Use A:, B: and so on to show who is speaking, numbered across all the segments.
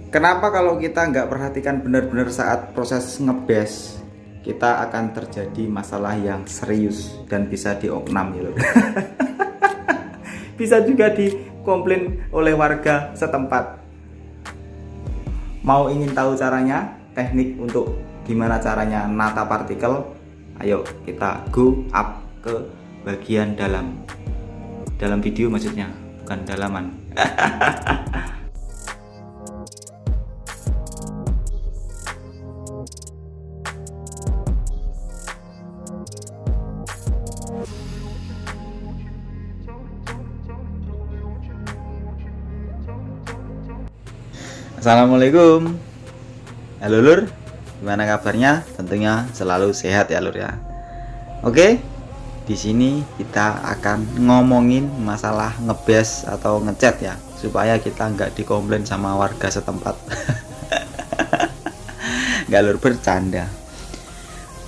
A: Kenapa kalau kita nggak perhatikan benar-benar saat proses ngebes, kita akan terjadi masalah yang serius dan bisa dioknam ya loh. Bisa juga dikomplain oleh warga setempat. Mau ingin tahu caranya, teknik untuk gimana caranya nata partikel? Ayo kita go up ke bagian dalam video maksudnya, bukan dalaman. Assalamualaikum. Halo lur, gimana kabarnya? Tentunya selalu sehat ya lur ya. Oke, di sini kita akan ngomongin masalah ngebes atau ngecat ya, supaya kita nggak dikomplain sama warga setempat. Nggak lur, bercanda.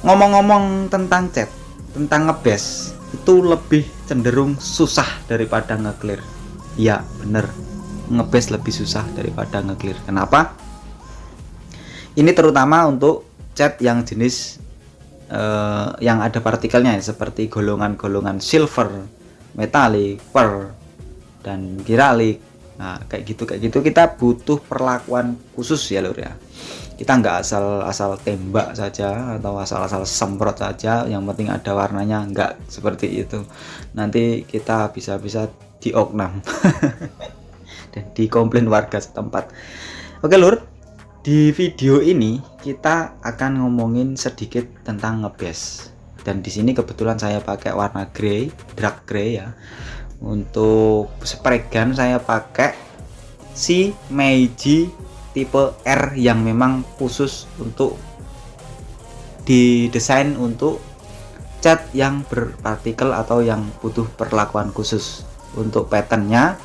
A: Ngomong-ngomong tentang cat, tentang ngebes, itu lebih cenderung susah daripada ngeclear. Iya bener, ngebes lebih susah daripada ngeclear. Kenapa? Ini terutama untuk cat yang jenis yang ada partikelnya ya, seperti golongan-golongan silver, metalik, pearl, dan kiralik. Nah kayak gitu kita butuh perlakuan khusus ya lur ya. Kita nggak asal tembak saja atau asal semprot saja, yang penting ada warnanya, nggak seperti itu. Nanti kita bisa dioknam dan dikomplain warga setempat. Oke lur, di video ini kita akan ngomongin sedikit tentang ngebes. Dan di sini kebetulan saya pakai warna grey, dark grey ya. Untuk spray gun saya pakai si Meiji tipe R yang memang khusus untuk didesain untuk cat yang berpartikel atau yang butuh perlakuan khusus. Untuk patternnya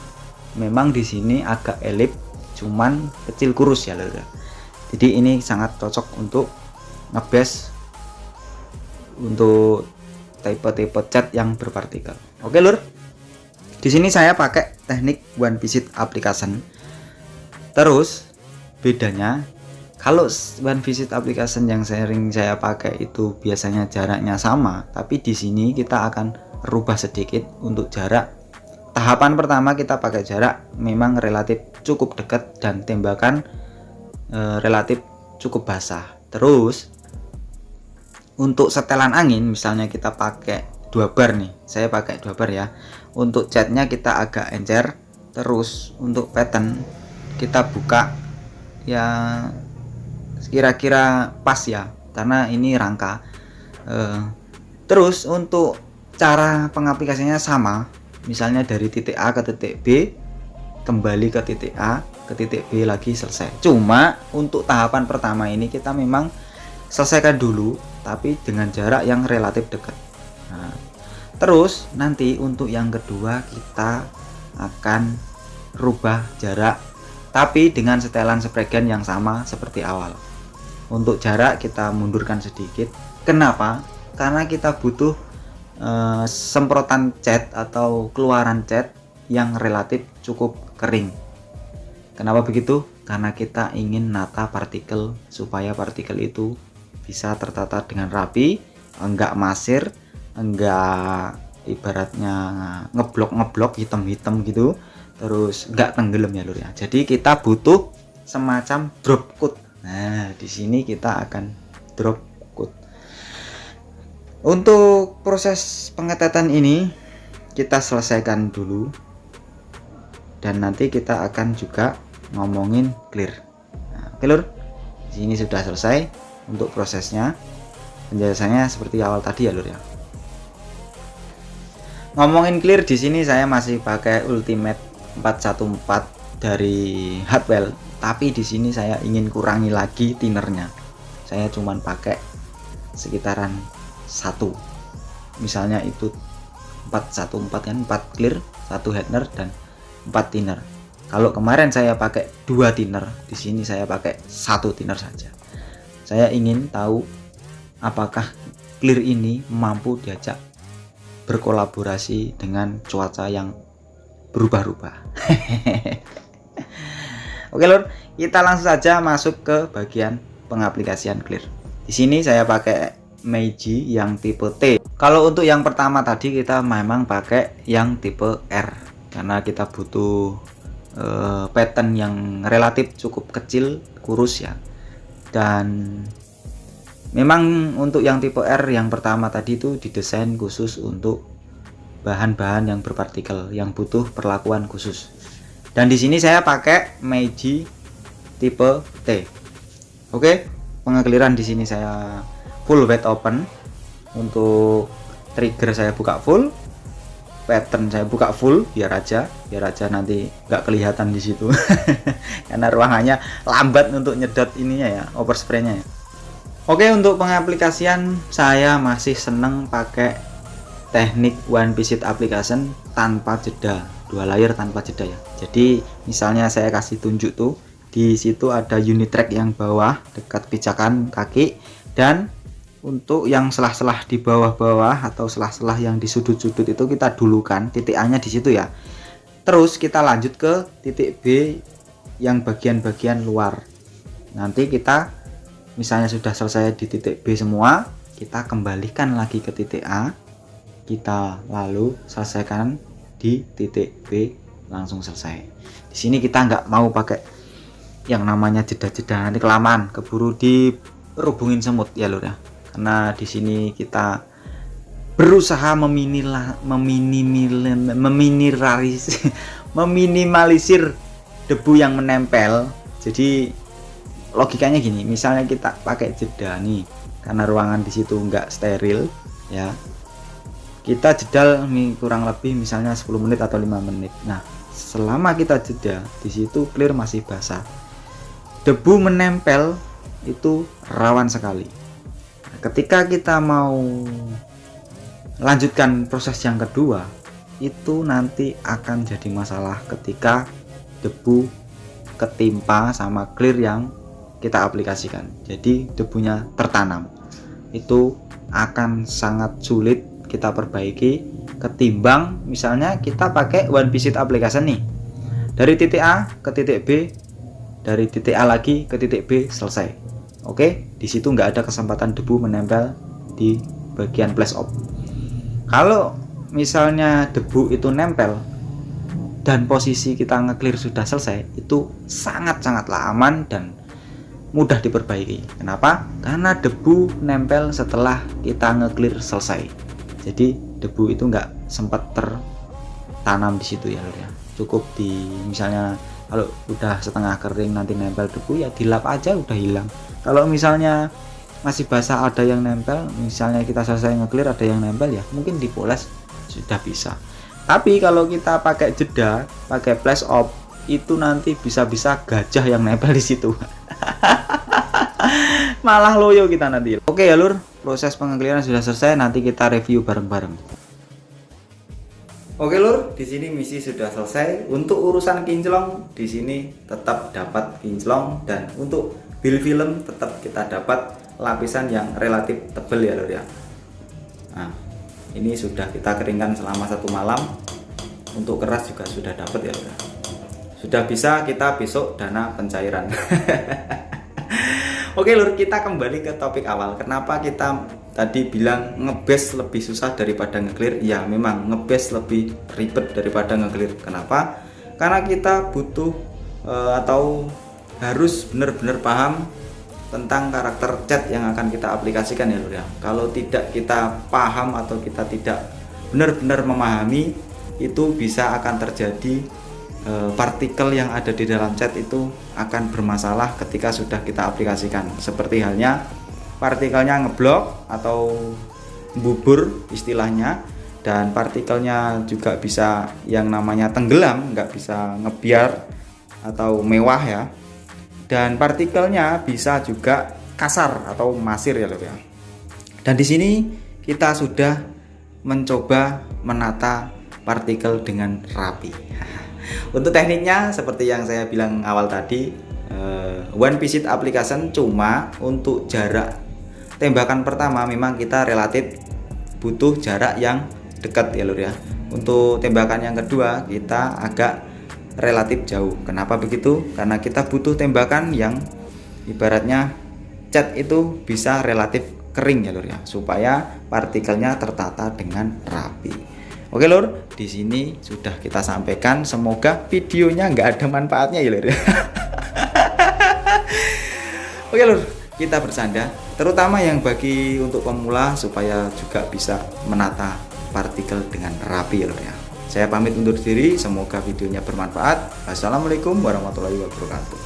A: memang di sini agak elip, cuman kecil kurus ya lur. Jadi ini sangat cocok untuk ngebes untuk tipe-tipe cat yang berpartikel. Oke lur, di sini saya pakai teknik one visit application. Terus bedanya, kalau one visit application yang sering saya pakai itu biasanya jaraknya sama, tapi di sini kita akan rubah sedikit untuk jarak. Tahapan pertama kita pakai jarak memang relatif cukup dekat dan tembakan relatif cukup basah. Terus untuk setelan angin, misalnya kita pakai 2 bar nih, saya pakai 2 bar ya. Untuk catnya kita agak encer. Terus untuk pattern kita buka ya kira-kira pas ya, karena ini rangka. Terus untuk cara pengaplikasinya sama, misalnya dari titik A ke titik B, kembali ke titik A ke titik B lagi, selesai. Cuma untuk tahapan pertama ini kita memang selesaikan dulu, tapi dengan jarak yang relatif dekat. Nah, terus nanti untuk yang kedua kita akan rubah jarak, tapi dengan setelan spray gun yang sama seperti awal. Untuk jarak kita mundurkan sedikit. Kenapa? Karena kita butuh semprotan cat atau keluaran cat yang relatif cukup kering. Kenapa begitu? Karena kita ingin nata partikel supaya partikel itu bisa tertata dengan rapi, enggak masir, enggak ibaratnya ngeblok hitam-hitam gitu, terus enggak tenggelam ya lur ya. Jadi kita butuh semacam drop coat. Nah, di sini kita akan drop coat. Untuk proses pengetetan ini kita selesaikan dulu, dan nanti kita akan juga ngomongin clear. Nah, oke lur, di sini sudah selesai untuk prosesnya. Penjelasannya seperti awal tadi ya lur ya. Ngomongin clear, di sini saya masih pakai Ultimate 414 dari Hardwell, tapi di sini saya ingin kurangi lagi tinernya. Saya cuman pakai sekitaran 1. Misalnya itu 414 kan, 4 clear, 1 hardener dan 4 thinner. Kalau kemarin saya pakai 2 thinner, di sini saya pakai 1 thinner saja. Saya ingin tahu apakah clear ini mampu diajak berkolaborasi dengan cuaca yang berubah-ubah. Oke lur, kita langsung saja masuk ke bagian pengaplikasian clear. Di sini saya pakai Meiji yang tipe T. Kalau untuk yang pertama tadi kita memang pakai yang tipe R karena kita butuh pattern yang relatif cukup kecil, kurus ya. Dan memang untuk yang tipe R yang pertama tadi itu didesain khusus untuk bahan-bahan yang berpartikel yang butuh perlakuan khusus. Dan di sini saya pakai Meiji tipe T. Oke, pengekliran di sini saya full wide open. Untuk trigger saya buka full, pattern saya buka full biar aja nanti nggak kelihatan di situ. Karena ruangannya lambat untuk nyedot ininya ya, overspray-nya ya. Oke, untuk pengaplikasian saya masih seneng pakai teknik one piece application tanpa jeda, 2 layer tanpa jeda ya. Jadi misalnya saya kasih tunjuk tuh, di situ ada unit track yang bawah dekat pijakan kaki, dan untuk yang selah-selah di bawah-bawah atau selah-selah yang di sudut-sudut itu kita dulukan titik A nya di situ ya. Terus kita lanjut ke titik B yang bagian-bagian luar. Nanti kita misalnya sudah selesai di titik B semua, kita kembalikan lagi ke titik A, kita lalu selesaikan di titik B, langsung selesai. Di sini kita nggak mau pakai yang namanya jeda-jeda, nanti kelamaan keburu dirubungin semut ya lur ya. Karena di sini kita berusaha meminimalisir debu yang menempel. Jadi logikanya gini, misalnya kita pakai jeda nih, karena ruangan di situ nggak steril ya, kita jedal kurang lebih misalnya 10 menit atau 5 menit. Nah, selama kita jeda di situ clear masih basah, debu menempel itu rawan sekali. Ketika kita mau lanjutkan proses yang kedua, itu nanti akan jadi masalah ketika debu ketimpa sama clear yang kita aplikasikan. Jadi debunya tertanam, itu akan sangat sulit kita perbaiki ketimbang misalnya kita pakai one piece application nih, dari titik A ke titik B, dari titik A lagi ke titik B, selesai. Oke, di situ nggak ada kesempatan debu menempel di bagian flash off. Kalau misalnya debu itu nempel dan posisi kita nge-clear sudah selesai, itu sangat-sangatlah aman dan mudah diperbaiki. Kenapa? Karena debu nempel setelah kita nge-clear selesai. Jadi debu itu nggak sempat tertanam di situ ya lur ya. Cukup di misalnya kalau udah setengah kering nanti nempel debu ya dilap aja udah hilang. Kalau misalnya masih basah ada yang nempel, misalnya kita selesai nge-clear ada yang nempel ya mungkin dipoles sudah bisa. Tapi kalau kita pakai jeda, pakai flash off, itu nanti bisa-bisa gajah yang nempel di situ. Malah loyo kita nanti. Oke ya lur, proses pengekliran sudah selesai, nanti kita review bareng-bareng. Oke lur, di sini misi sudah selesai. Untuk urusan kinclong di sini tetap dapat kinclong, dan untuk build film tetap kita dapat lapisan yang relatif tebal ya lur ya. Nah, ini sudah kita keringkan selama 1 malam. Untuk keras juga sudah dapat ya lur ya. Sudah bisa kita besok dana pencairan. Oke lur, kita kembali ke topik awal. Kenapa kita tadi bilang ngebase lebih susah daripada nge-clear? Ya memang ngebase lebih ribet daripada nge-clear. Kenapa? Karena kita butuh atau harus benar-benar paham tentang karakter cat yang akan kita aplikasikan ya lur ya. Kalau tidak kita paham atau kita tidak benar-benar memahami, itu bisa akan terjadi partikel yang ada di dalam cat itu akan bermasalah ketika sudah kita aplikasikan. Seperti halnya partikelnya ngeblok atau bubur istilahnya, dan partikelnya juga bisa yang namanya tenggelam, nggak bisa ngebiar atau mewah ya. Dan partikelnya bisa juga kasar atau masir ya lur ya. Dan di sini kita sudah mencoba menata partikel dengan rapi. Untuk tekniknya seperti yang saya bilang awal tadi, one piece application cuma untuk jarak tembakan pertama memang kita relatif butuh jarak yang dekat ya lur ya. Untuk tembakan yang kedua kita agak relatif jauh. Kenapa begitu? Karena kita butuh tembakan yang ibaratnya cat itu bisa relatif kering ya lur ya, supaya partikelnya tertata dengan rapi. Oke lur, di sini sudah kita sampaikan. Semoga videonya nggak ada manfaatnya ya lur. Oke lur, kita bersanda, terutama yang bagi untuk pemula supaya juga bisa menata partikel dengan rapi ya lur ya. Saya pamit undur diri, semoga videonya bermanfaat. Wassalamualaikum warahmatullahi wabarakatuh.